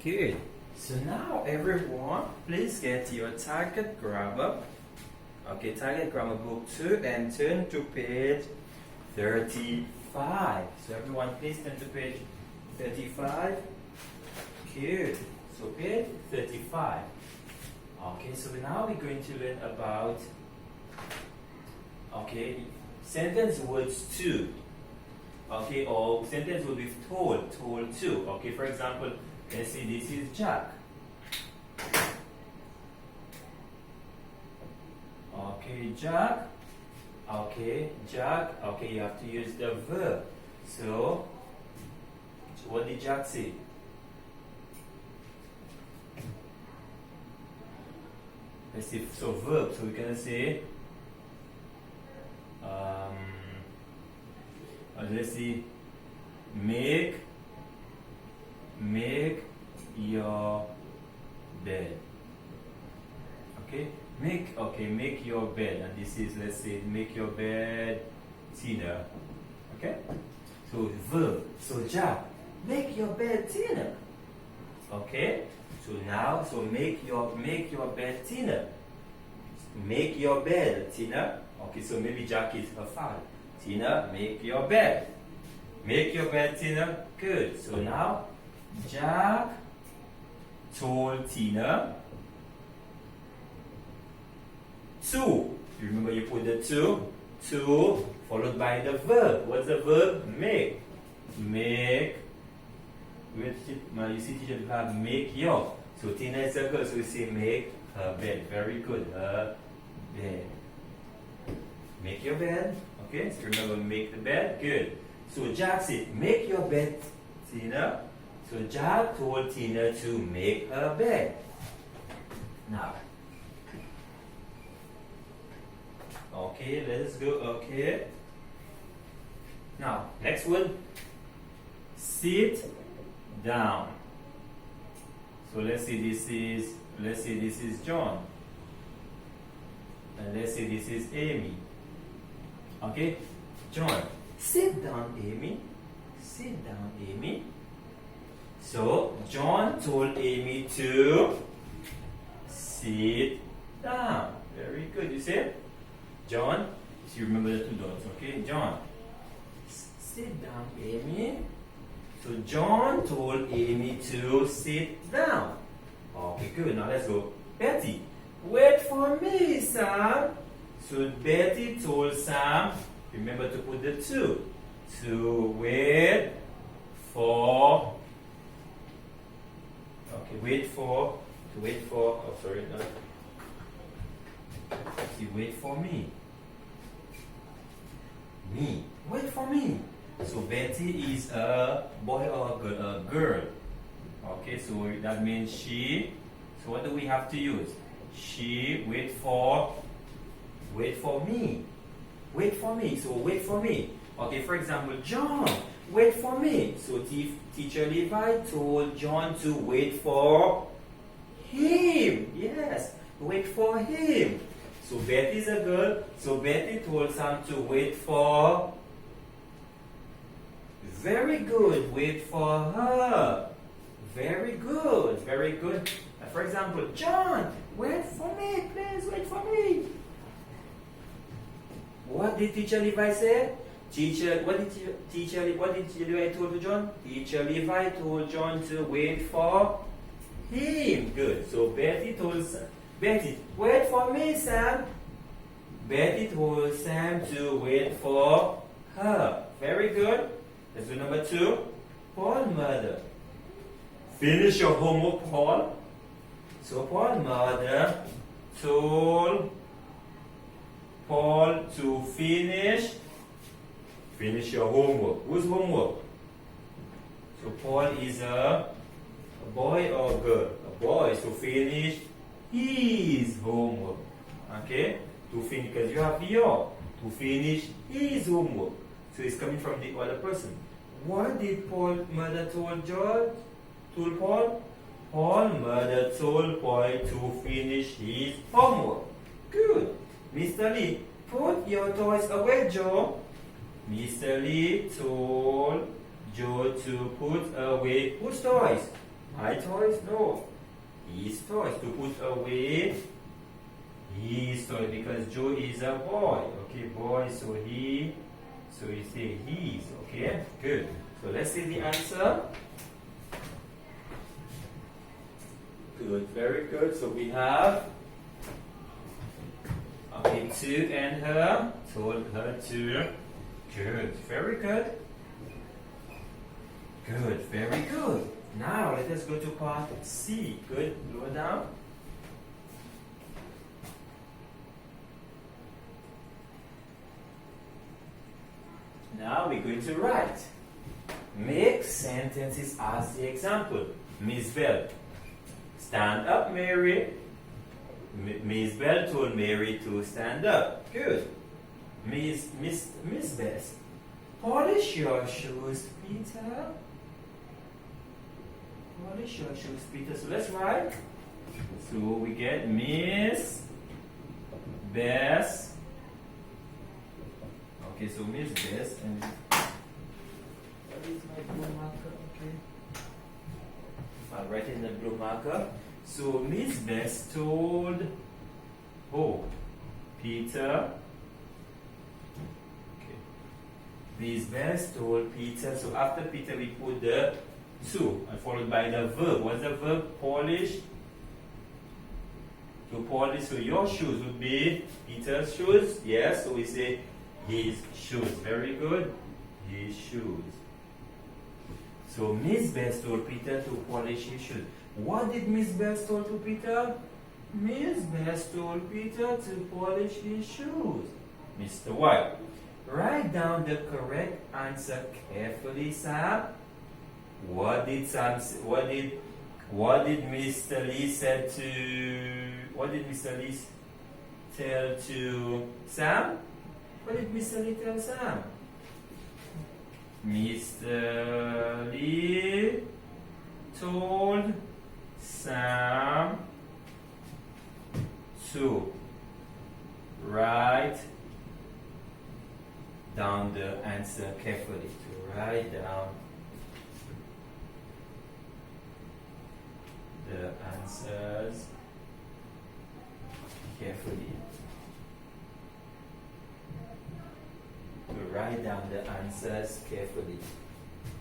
Good. So now everyone, please get your target grammar. Okay, target grammar book 2 and turn to page 35. So everyone, please turn to page 35. Good. So page 35. Okay, so now we're going to learn about sentence words to. Okay, or sentence will be told to. Okay, for example, let's say this is Jack. Okay, Jack. Okay, Jack. Okay, you have to use the verb. So, what did Jack say? Let's see. So verb. So we're gonna say. Let's see. Make your bed. Okay, make your bed, and this is, let's say, make your bed, Tina. Okay, so verb. So Jack, make your bed, Tina. Okay, so now, so make your bed, Tina. Make your bed, Tina. Okay, so maybe Jack is her father. Tina, make your bed. Make your bed, Tina. Good. So now, Jack told Tina to. You remember you put the to followed by the verb. What's the verb? Make. Make. You see, teacher have make your. So Tina is a girl, so we say make her bed. Very good. Her bed. Make your bed. Okay, so remember make the bed. Good. So Jack said, make your bed, Tina. So Jack told Tina to make her bed. Now, okay, let's go. Okay. Now, next one. Sit down. So let's say this is John. And let's say this is Amy. Okay, John, sit down, Amy. Sit down, Amy. So John told Amy to sit down. Very good. You see, John. So you remember the two dots. Okay, John, sit down, Amy. So John told Amy to sit down. Okay, good. Now let's go. Betty, wait for me, Sam. So Betty told Sam, remember to put the to wait for. Okay, wait for. Oh, sorry, no. See, wait for me. Me, wait for me. So Betty is a boy or a girl. Okay, so that means she. So what do we have to use? She wait for me. Wait for me. So wait for me. Okay, for example, John, wait for me. So teacher Levi told John to wait for him. Yes, wait for him. So Betty is a girl. So Betty told Sam to wait for. Very good. Wait for her. Very good. Very good. For example, John, wait for me. Please wait for me. What did teacher Levi say? What did teacher Levi told to John? Teacher Levi told John to wait for him. Good. So Betty told Betty, wait for me, Sam. Betty told Sam to wait for her. Very good. Let's do number 2. Paul mother. Finish your homework, Paul. So Paul mother told Paul to finish your homework. Whose homework? So Paul is a boy or girl? A boy. So finish his homework. Okay? To finish, because you have your. To finish his homework. So it's coming from the other person. What did Paul mother told George? Told Paul? Paul mother told Paul to finish his homework. Good. Mr. Lee, put your toys away, Joe. Mr. Lee told Joe to put away whose toys? My toys? No. His toys. To put away his toys because Joe is a boy. Okay, boy. So he. So you say his. Okay, good. So let's see the answer. Good, very good. So we have. Okay, to and her. Told her to. Good, very good. Good, very good. Now let us go to part C. Good, lower down. Now we're going to write. Make sentences as the example. Miss Bell. Stand up, Mary. Miss Bell told Mary to stand up. Good. Miss Bess. Polish your shoes, Peter. Polish your shoes, Peter. So let's write. So we get Miss Bess. Okay, so Miss Bess and what is my blue marker? Okay. I'll write in the blue marker. So Miss Bess told Peter. Okay. Miss Bess told Peter. So after Peter we put the to and followed by the verb. What's the verb? Polish. To polish. So your shoes would be Peter's shoes. Yes. So we say his shoes. Very good. His shoes. So Miss Bess told Peter to polish his shoes. What did Miss Bess told to Peter? Miss Bess told Peter to polish his shoes. Mr. White. Write down the correct answer carefully, Sam. What did Sam? What did Mr. Lee said to? What did Mr. Lee tell to Sam? What did Mr. Lee tell Sam? Mr. Lee told Sam to write down the answer carefully. To write down the answers carefully. To write down the answers carefully.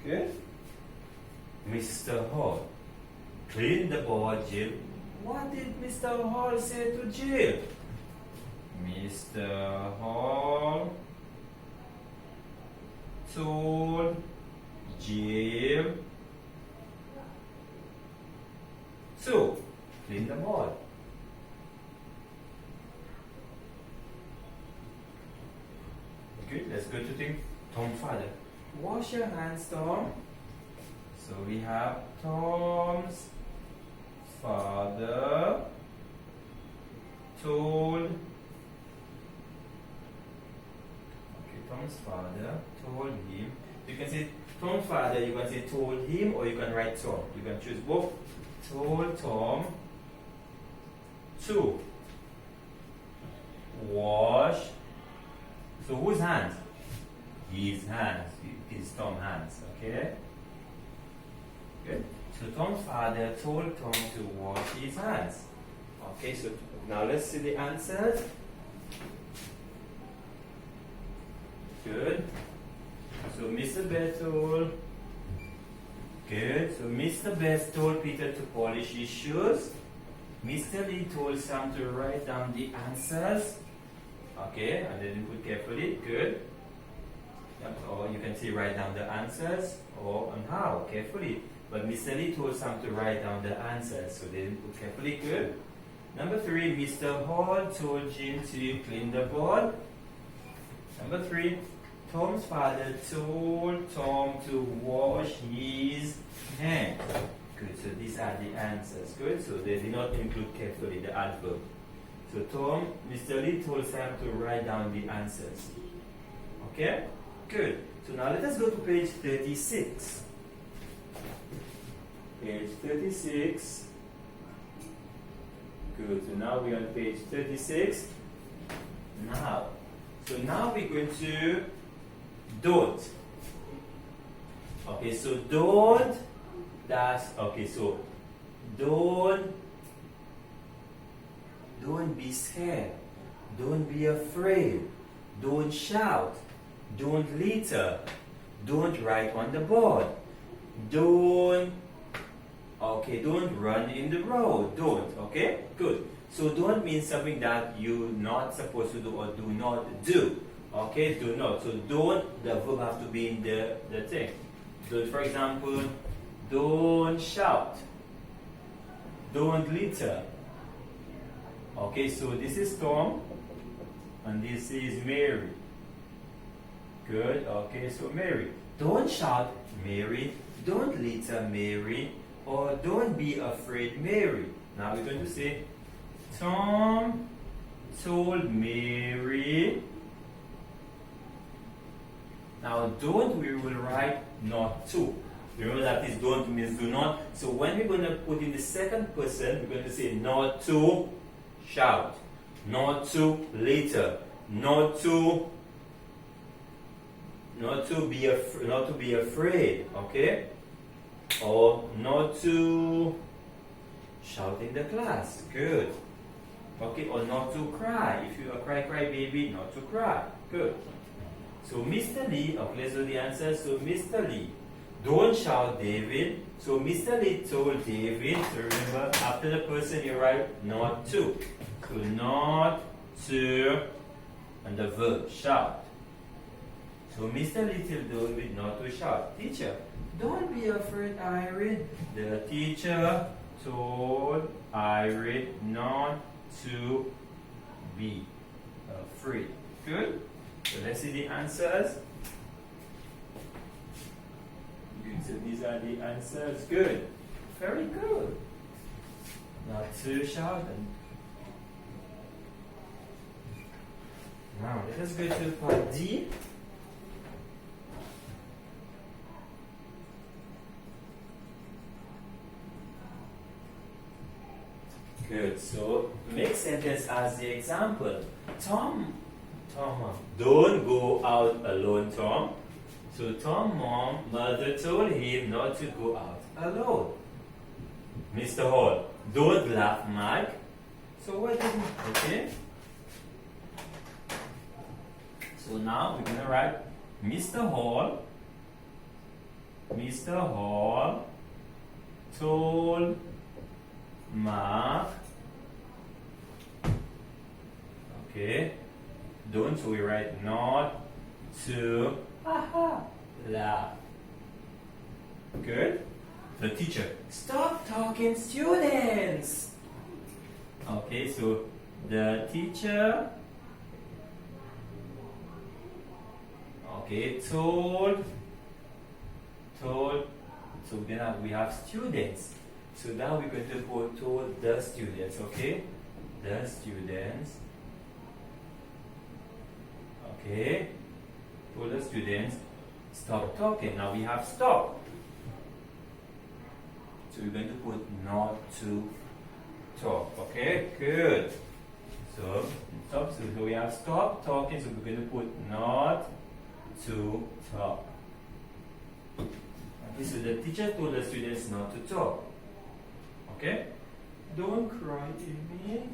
Good? Mr. Hall. Clean the board, Jill. What did Mr. Hall say to Jill? Mr. Hall told Jill to clean the board. Good, let's go to the Tom's father. Wash your hands, Tom. So we have Tom's father told. Okay, Tom's father told him. You can say Tom's father, you can say told him, or you can write Tom. You can choose both. Told Tom to wash. So whose hands? His hands. His Tom's hands. Okay? Good. So Tom's father told Tom to wash his hands. Okay, so now let's see the answers. Good. So Mr. Bess told. Good. So Mr. Bess told Peter to polish his shoes. Mr. Lee told Sam to write down the answers. Okay, and then put carefully. Good. Yep. Or you can say write down the answers or on how carefully. But Mr. Lee told Sam to write down the answers, so they didn't put carefully. Good. Number 3, Mr. Hall told Jim to clean the board. Number 3, Tom's father told Tom to wash his hands. Good. So these are the answers. Good. So they did not include carefully the adverb. So Mr. Lee told Sam to write down the answers. Okay? Good. So now let us go to page 36. Page 36. Good. So now we're on page 36. Now we're going to don't. Okay, so don't That's okay. So don't be scared. Don't be afraid. Don't shout. Don't litter. Don't write on the board. Don't run in the road. Don't. Okay? Good. So don't means something that you're not supposed to do or do not do. Okay? Do not. So don't, the verb have to be in the thing. So for example, don't shout. Don't litter. Okay, so this is Tom and this is Mary. Good. Okay, so Mary. Don't shout, Mary. Don't litter, Mary. Or don't be afraid, Mary. Now we're going to say, Tom told Mary. Now don't, we will write not to. Remember that is don't means do not. So when we're going to put in the second person, we're going to say not to shout, not to litter, not to be afraid, okay? Or not to shout in the class. Good. Okay, or not to cry. If you are cry baby, not to cry. Good. So Mr. Lee, okay, let's do the answer. So Mr. Lee, don't shout, David. So Mr. Lee told David, so remember, after the person you write not to. So not to, and the verb, shout. So Mr. Lee told David not to shout. Teacher, don't be afraid, Irene. The teacher told Irene not to be afraid. Good. So let's see the answers. Good. So these are the answers. Good. Very good. Not to shout. Now let us go to part D. Good. So make sentence as the example. Tom, don't go out alone, Tom. So Tom's mother told him not to go out alone. Mr. Hall, don't laugh, Mike. So what did he, okay? So now we're gonna write Mr. Hall told Mark. Okay. Don't, so we write not to laugh. Good. The teacher, stop talking, students. Okay, so the teacher, okay, told. So then we have students. So now we're going to go to the students. Okay, the students. Okay, told the students, stop talking. Now we have stop. So we're going to put not to talk. Okay, good. So stop. So we have stop talking. So we're going to put not to talk. Okay, so the teacher told the students not to talk. Okay, don't cry, Amy.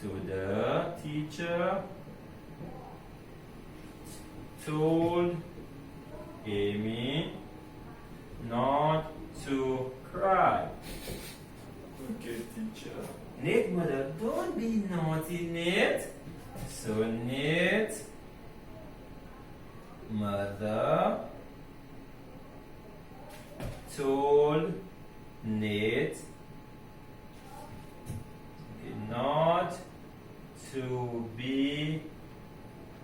So the teacher told Amy not to cry. Okay, teacher. Nate, mother, don't be naughty, Nate. So Nate, mother told Nate not to be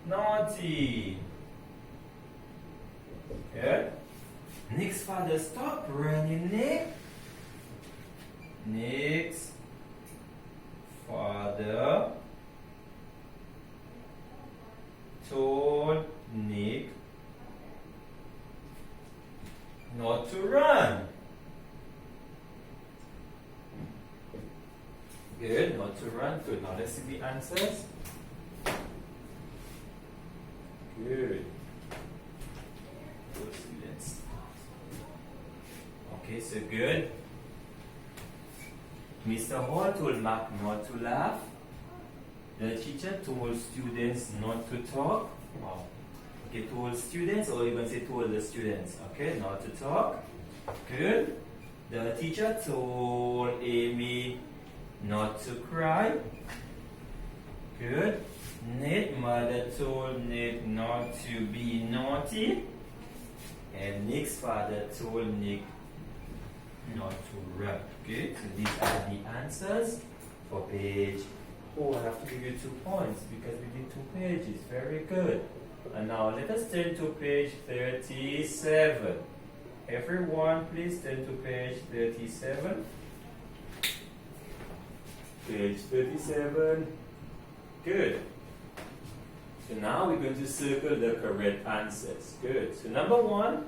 naughty. Okay. Nick's father, stop running, Nick. Nick's father told Nick not to run. Good, not to run. Good. Now let's see the answers. Good. Good students. Okay, Good. Mr. Hall told Mark not to laugh. The teacher told students not to talk. Wow. Okay, told students, or you can say told the students. Okay, not to talk. Good. The teacher told Amy not to cry. Good. Nick's mother told Nick not to be naughty. And Nick's father told Nick not to run. Okay, so these are the answers for page. Oh, I have to give you 2 points because we did 2 pages. Very good. And now let us turn to page 37. Everyone, please turn to page 37. Page 37. Good. So now we're going to circle the correct answers. Good. So number 1,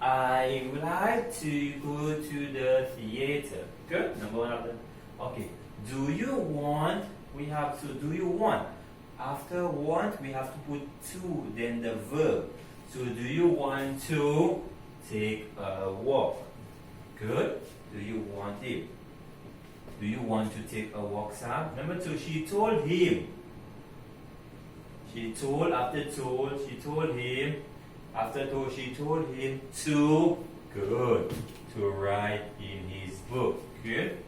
I would like to go to the theater. Good. Number 1 of them. Okay. Do you want? We have to. Do you want? After want, we have to put to, then the verb. So do you want to take a walk? Good. Do you want it? Do you want to take a walk, Sam? Number 2, she told him. She told, after told, she told him. After told, she told him to, good, to write in his book. Good.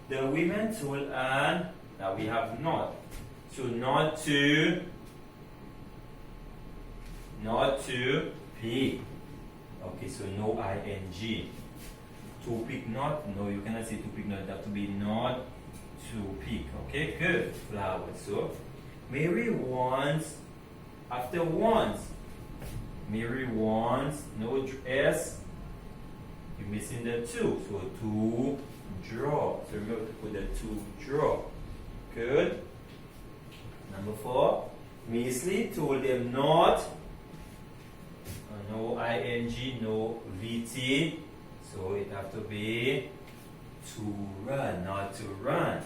The women told Anne, now we have not. So not to pick. Okay, so no ing. To pick not, no, you cannot say to pick not, it has to be not to pick. Okay, good. Flowers. So Mary wants, after wants, Mary wants, no S, you're missing the to, so to draw. So we're going to put the to draw. Good. Number 4, Miss Lee told them not, no ing, no vt, so it have to be to run, not to run.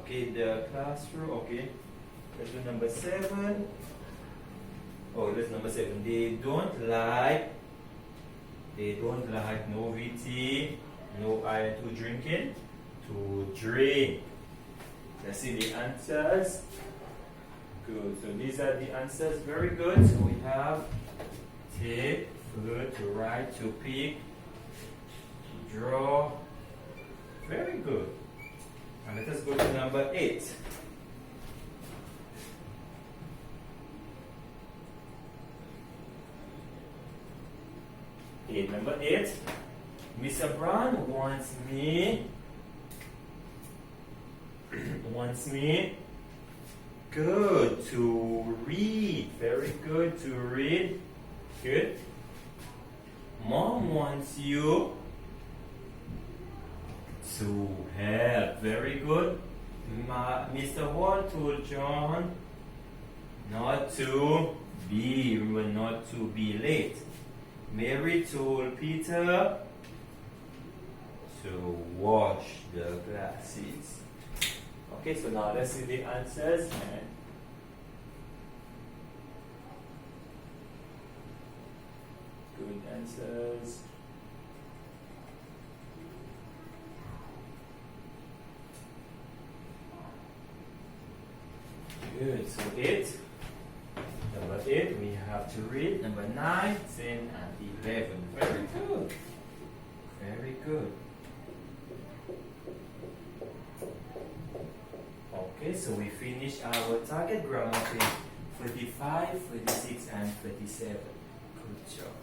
Okay, the classroom, okay. Let's do number 7. Oh, that's number 7. They don't like no VT, no I to drinking, to drink. Let's see the answers. Good. So these are the answers. Very good. So we have take, good, to write, to pick, to draw. Very good. And let us go to number 8. Number 8. Mr. Brown wants me good to read. Very good, to read. Good. Mom wants you to help. Very good. Mr. Hall told John not to be, remember, not to be late. Mary told Peter to wash the glasses. Okay, so now let's see the answers. Good answers. Good, so 8. Number 8, we have to read. Number 9, 10, and 11. Very good. Very good. Okay, so we finished our target grammar page 45, 46, and 37. Good job.